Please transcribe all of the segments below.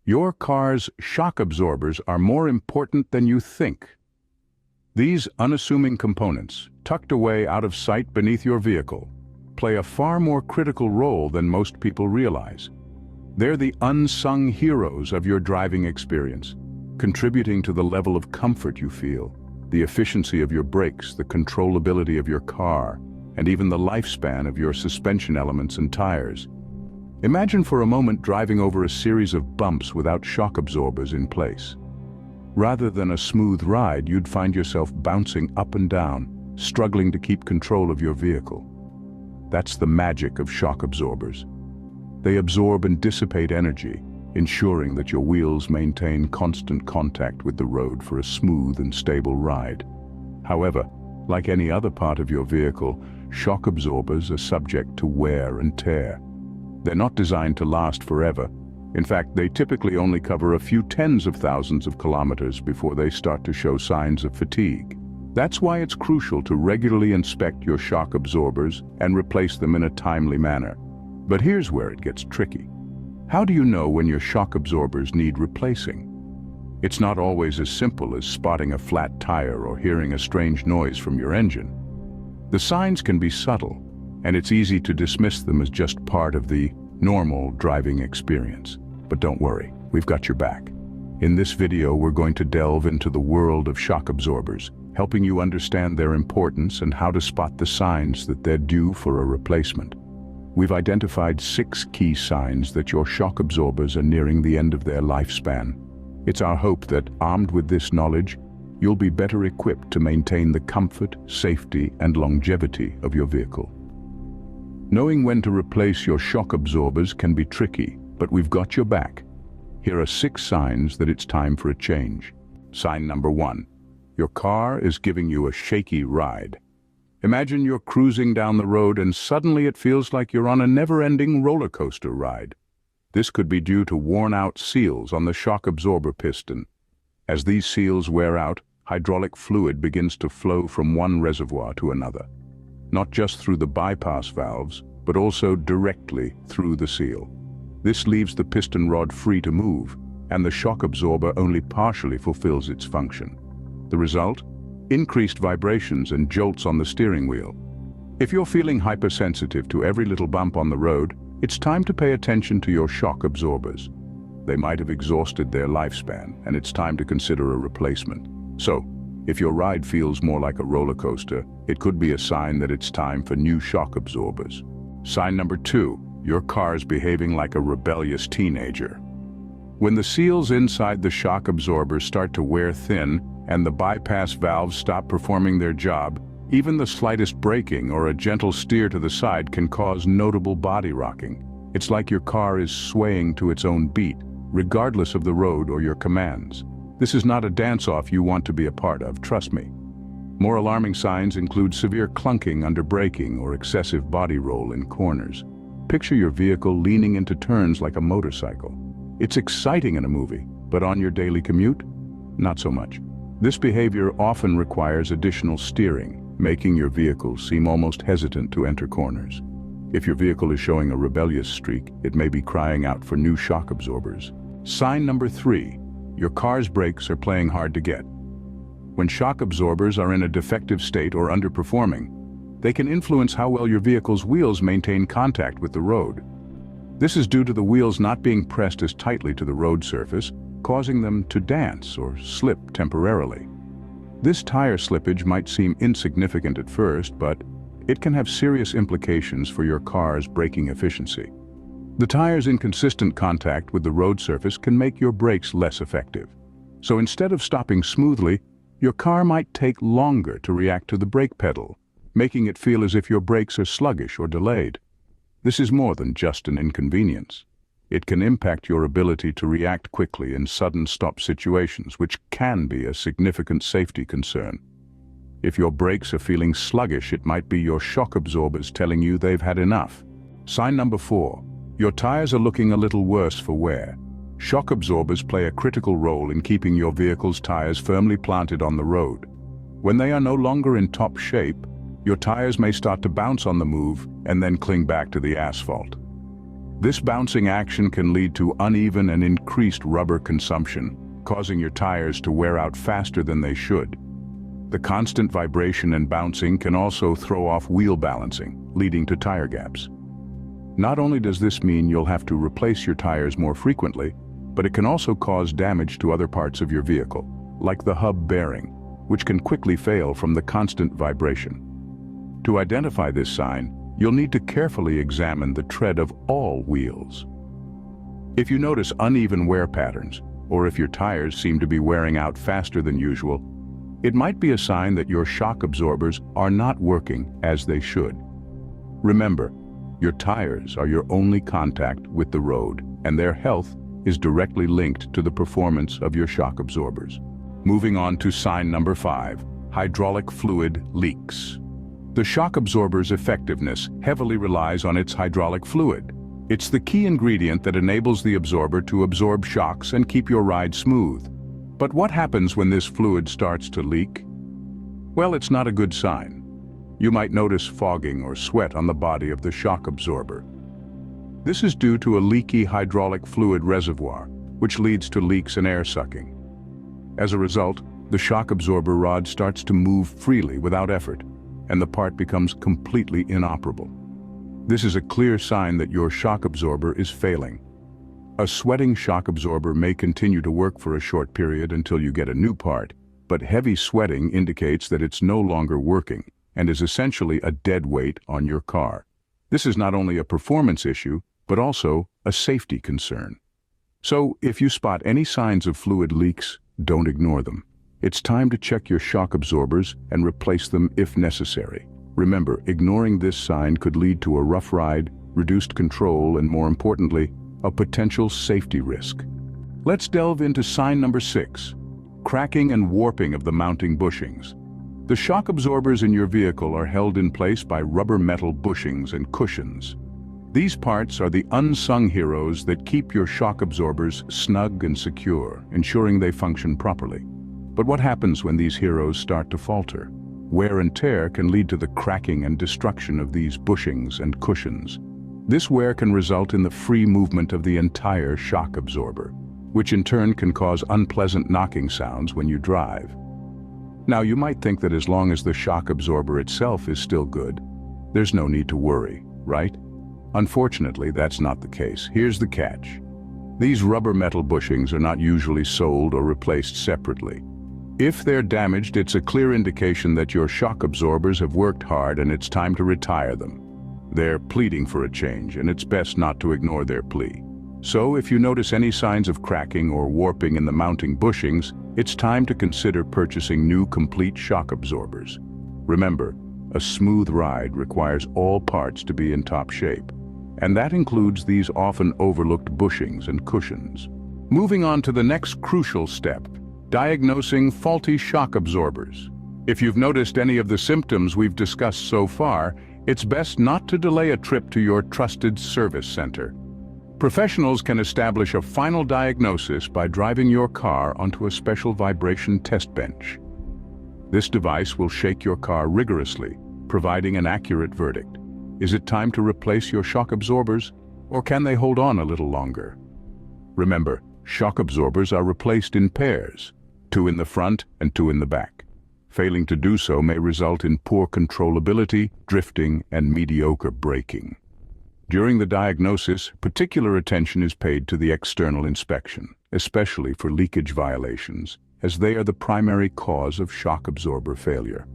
Your car's shock absorbers are more important than you think. These unassuming components, tucked away out of sight beneath your vehicle, play a far more critical role than most people realize. They're the unsung heroes of your driving experience, contributing to the level of comfort you feel, the efficiency of your brakes, the controllability of your car, and even the lifespan of your suspension elements and tires. Imagine for a moment driving over a series of bumps without shock absorbers in place. Rather than a smooth ride, you'd find yourself bouncing up and down, struggling to keep control of your vehicle. That's the magic of shock absorbers. They absorb and dissipate energy, ensuring that your wheels maintain constant contact with the road for a smooth and stable ride. However, like any other part of your vehicle, shock absorbers are subject to wear and tear. They're not designed to last forever. In fact, they typically only cover a few tens of thousands of kilometers before they start to show signs of fatigue. That's why it's crucial to regularly inspect your shock absorbers and replace them in a timely manner. But here's where it gets tricky. How do you know when your shock absorbers need replacing? It's not always as simple as spotting a flat tire or hearing a strange noise from your engine. The signs can be subtle, and it's easy to dismiss them as just part of the normal driving experience. But don't worry, we've got your back. In this video, we're going to delve into the world of shock absorbers, helping you understand their importance and how to spot the signs that they're due for a replacement. We've identified 6 key signs that your shock absorbers are nearing the end of their lifespan. It's our hope that, armed with this knowledge, you'll be better equipped to maintain the comfort, safety, and longevity of your vehicle. Knowing when to replace your shock absorbers can be tricky, but we've got your back. Here are 6 signs that it's time for a change. Sign number 1. Your car is giving you a shaky ride. Imagine you're cruising down the road and suddenly it feels like you're on a never-ending roller coaster ride. This could be due to worn-out seals on the shock absorber piston. As these seals wear out, hydraulic fluid begins to flow from one reservoir to another, not just through the bypass valves, but also directly through the seal. This leaves the piston rod free to move, and the shock absorber only partially fulfills its function. The result? Increased vibrations and jolts on the steering wheel. If you're feeling hypersensitive to every little bump on the road, it's time to pay attention to your shock absorbers. They might have exhausted their lifespan, and it's time to consider a replacement. So, if your ride feels more like a roller coaster, it could be a sign that it's time for new shock absorbers. Sign number 2. Your car's behaving like a rebellious teenager. When the seals inside the shock absorbers start to wear thin and the bypass valves stop performing their job, even the slightest braking or a gentle steer to the side can cause notable body rocking. It's like your car is swaying to its own beat, regardless of the road or your commands. This is not a dance-off you want to be a part of, trust me. More alarming signs include severe clunking under braking or excessive body roll in corners. Picture your vehicle leaning into turns like a motorcycle. It's exciting in a movie, but on your daily commute? Not so much. This behavior often requires additional steering, making your vehicle seem almost hesitant to enter corners. If your vehicle is showing a rebellious streak, it may be crying out for new shock absorbers. Sign number 3. Your car's brakes are playing hard to get. When shock absorbers are in a defective state or underperforming, they can influence how well your vehicle's wheels maintain contact with the road. This is due to the wheels not being pressed as tightly to the road surface, causing them to dance or slip temporarily. This tire slippage might seem insignificant at first, but it can have serious implications for your car's braking efficiency. The tire's inconsistent contact with the road surface can make your brakes less effective. So instead of stopping smoothly, your car might take longer to react to the brake pedal, making it feel as if your brakes are sluggish or delayed. This is more than just an inconvenience. It can impact your ability to react quickly in sudden stop situations, which can be a significant safety concern. If your brakes are feeling sluggish, it might be your shock absorbers telling you they've had enough. Sign number 4. Your tires are looking a little worse for wear. Shock absorbers play a critical role in keeping your vehicle's tires firmly planted on the road. When they are no longer in top shape, your tires may start to bounce on the move and then cling back to the asphalt. This bouncing action can lead to uneven and increased rubber consumption, causing your tires to wear out faster than they should. The constant vibration and bouncing can also throw off wheel balancing, leading to tire gaps. Not only does this mean you'll have to replace your tires more frequently, but it can also cause damage to other parts of your vehicle, like the hub bearing, which can quickly fail from the constant vibration. To identify this sign, you'll need to carefully examine the tread of all wheels. If you notice uneven wear patterns, or if your tires seem to be wearing out faster than usual, it might be a sign that your shock absorbers are not working as they should. Remember, your tires are your only contact with the road, and their health is directly linked to the performance of your shock absorbers. Moving on to sign number 5, hydraulic fluid leaks. The shock absorber's effectiveness heavily relies on its hydraulic fluid. It's the key ingredient that enables the absorber to absorb shocks and keep your ride smooth. But what happens when this fluid starts to leak? Well, it's not a good sign. You might notice fogging or sweat on the body of the shock absorber. This is due to a leaky hydraulic fluid reservoir, which leads to leaks and air sucking. As a result, the shock absorber rod starts to move freely without effort, and the part becomes completely inoperable. This is a clear sign that your shock absorber is failing. A sweating shock absorber may continue to work for a short period until you get a new part, but heavy sweating indicates that it's no longer working and is essentially a dead weight on your car. This is not only a performance issue, but also a safety concern. So, if you spot any signs of fluid leaks, don't ignore them. It's time to check your shock absorbers and replace them if necessary. Remember, ignoring this sign could lead to a rough ride, reduced control, and more importantly, a potential safety risk. Let's delve into sign number 6, cracking and warping of the mounting bushings. The shock absorbers in your vehicle are held in place by rubber metal bushings and cushions. These parts are the unsung heroes that keep your shock absorbers snug and secure, ensuring they function properly. But what happens when these heroes start to falter? Wear and tear can lead to the cracking and destruction of these bushings and cushions. This wear can result in the free movement of the entire shock absorber, which in turn can cause unpleasant knocking sounds when you drive. Now, you might think that as long as the shock absorber itself is still good, there's no need to worry, right? Unfortunately, that's not the case. Here's the catch. These rubber metal bushings are not usually sold or replaced separately. If they're damaged, it's a clear indication that your shock absorbers have worked hard and it's time to retire them. They're pleading for a change, and it's best not to ignore their plea. So, if you notice any signs of cracking or warping in the mounting bushings, it's time to consider purchasing new complete shock absorbers. Remember, a smooth ride requires all parts to be in top shape, and that includes these often overlooked bushings and cushions. Moving on to the next crucial step, diagnosing faulty shock absorbers. If you've noticed any of the symptoms we've discussed so far, it's best not to delay a trip to your trusted service center. Professionals can establish a final diagnosis by driving your car onto a special vibration test bench. This device will shake your car rigorously, providing an accurate verdict. Is it time to replace your shock absorbers, or can they hold on a little longer? Remember, shock absorbers are replaced in pairs, 2 in the front and 2 in the back. Failing to do so may result in poor controllability, drifting, and mediocre braking. During the diagnosis, particular attention is paid to the external inspection, especially for leakage violations, as they are the primary cause of shock absorber failure.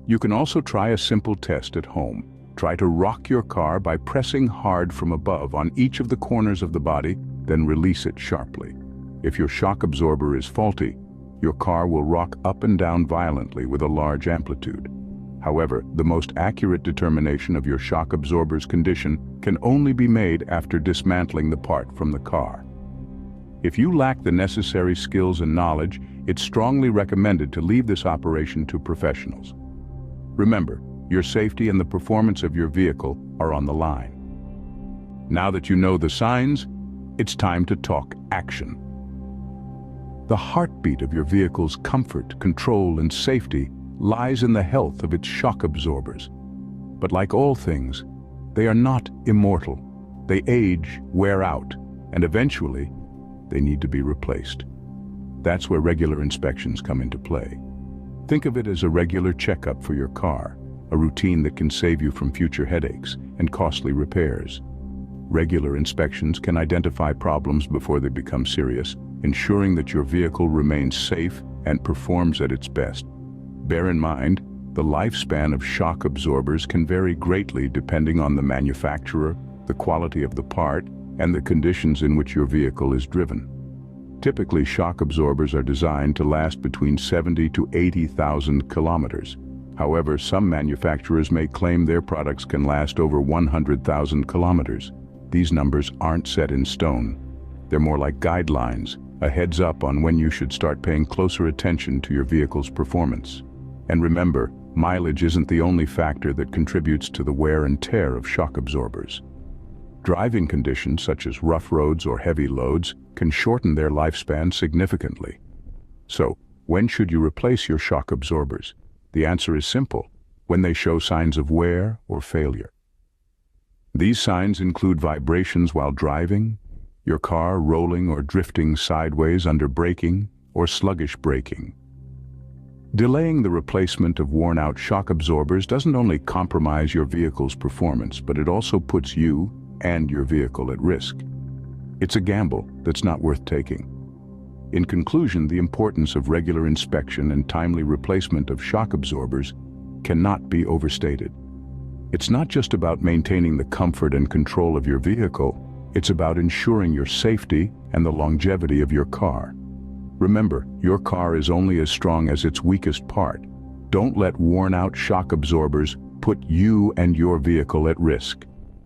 You can also try a simple test at home. Try to rock your car by pressing hard from above on each of the corners of the body, then release it sharply. If your shock absorber is faulty, your car will rock up and down violently with a large amplitude. However, the most accurate determination of your shock absorber's condition can only be made after dismantling the part from the car. If you lack the necessary skills and knowledge, it's strongly recommended to leave this operation to professionals. Remember, your safety and the performance of your vehicle are on the line. Now that you know the signs, it's time to talk action. The heartbeat of your vehicle's comfort, control, and safety lies in the health of its shock absorbers. But like all things, they are not immortal. They age, wear out, and eventually, they need to be replaced. That's where regular inspections come into play. Think of it as a regular checkup for your car, a routine that can save you from future headaches and costly repairs. Regular inspections can identify problems before they become serious, ensuring that your vehicle remains safe and performs at its best. Bear in mind, the lifespan of shock absorbers can vary greatly depending on the manufacturer, the quality of the part, and the conditions in which your vehicle is driven. Typically, shock absorbers are designed to last between 70 to 80,000 kilometers. However, some manufacturers may claim their products can last over 100,000 kilometers. These numbers aren't set in stone. They're more like guidelines, a heads up on when you should start paying closer attention to your vehicle's performance. And remember, mileage isn't the only factor that contributes to the wear and tear of shock absorbers. Driving conditions such as rough roads or heavy loads can shorten their lifespan significantly. So, when should you replace your shock absorbers? The answer is simple: when they show signs of wear or failure. These signs include vibrations while driving, your car rolling or drifting sideways under braking, or sluggish braking. Delaying the replacement of worn-out shock absorbers doesn't only compromise your vehicle's performance, but it also puts you and your vehicle at risk. It's a gamble that's not worth taking. In conclusion, the importance of regular inspection and timely replacement of shock absorbers cannot be overstated. It's not just about maintaining the comfort and control of your vehicle, it's about ensuring your safety and the longevity of your car. Remember, your car is only as strong as its weakest part. Don't let worn-out shock absorbers put you and your vehicle at risk.